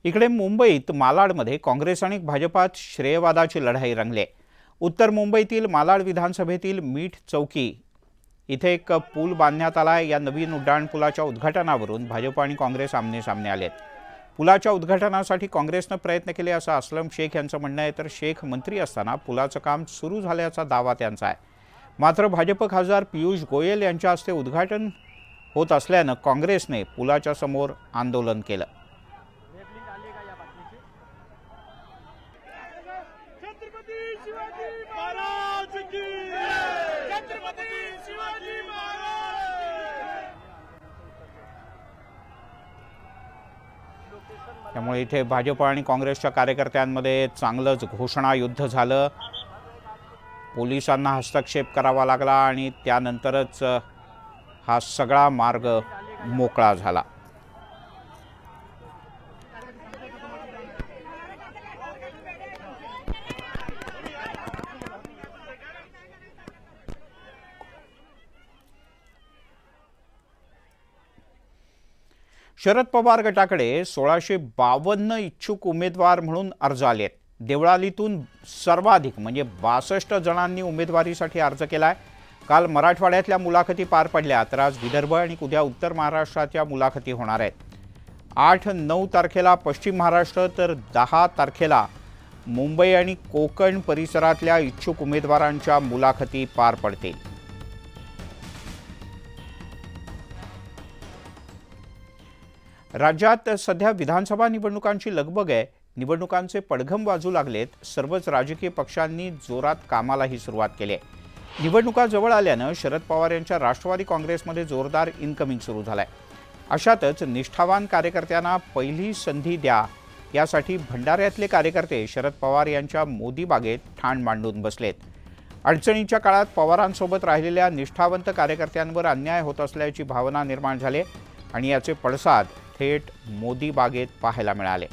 इकडे मुंबईत मालाडमध्ये काँग्रेस आणि भाजपात श्रेयवादाची लढाई रंगली। उत्तर मुंबईतील मालाड विधानसभेतील मीठ चौकी इथे एक पूल बांधण्यात आला। या नवीन उड्डाणपुलाच्या उद्घाटनावरून भाजप आणि काँग्रेस आमने-सामने आलेत। पुलाच्या उद्घाटनासाठी काँग्रेसने प्रयत्न केले असं असलम शेख यांचं म्हणणं आहे, तर शेख मंत्री असताना पुलाचं काम सुरू झाल्याचा दावा त्यांचा आहे। मात्र भाजप खासदार पीयूष गोयल यांच्या हस्ते उद्घाटन होत असल्याने काँग्रेसने पुलाच्या समोर आंदोलन केलं। त्यामुळे इथे भाजप आणि काँग्रेसच्या कार्यकर्त्यांमध्ये चांगलंच घोषणा युद्ध झालं। पोलिसांना हस्तक्षेप करावा लागला आणि त्यानंतरच हा सगळा मार्ग मोकळा झाला। शरद पवार गटाकडे 1652 इच्छुक उमेदवार म्हणून अर्ज आलेत। देवळालीतून सर्वाधिक म्हणजे 62 जणांनी उमेदवारीसाठी अर्ज केलाय। काल मराठवाड्यातल्या मुलाखती पार पडल्या, तर आज विदर्भ आणि उद्या उत्तर महाराष्ट्राच्या मुलाखती होणार आहेत। 8-9 तारखेला पश्चिम महाराष्ट्र तर 10 तारखेला मुंबई आणि कोकण परिसरातल्या इच्छुक उमेदवारांच्या मुलाखती पार पडतील। राज्यात सध्या विधानसभा निवडणुकांची लगबग आहे। निवडणुकांचे पडघम वाजू लागलेत। सर्वच राजकीय पक्षांनी जोरात कामालाही सुरुवात केली आहे। निवडणुका जवळ आल्याने शरद पवार यांच्या राष्ट्रवादी काँग्रेसमध्ये जोरदार इनकमिंग सुरू झालंय। अशातच निष्ठावान कार्यकर्त्यांना पहिली संधी द्या यासाठी भंडाऱ्यातले कार्यकर्ते शरद पवार यांच्या मोदी बागेत ठाण मांडून बसलेत। अडचणीच्या काळात पवारांसोबत राहिलेल्या निष्ठावंत कार्यकर्त्यांवर अन्याय होत असल्याची भावना निर्माण झाली आणि याचे पडसाद थेट मोदी बागेत पाहायला मिळाले।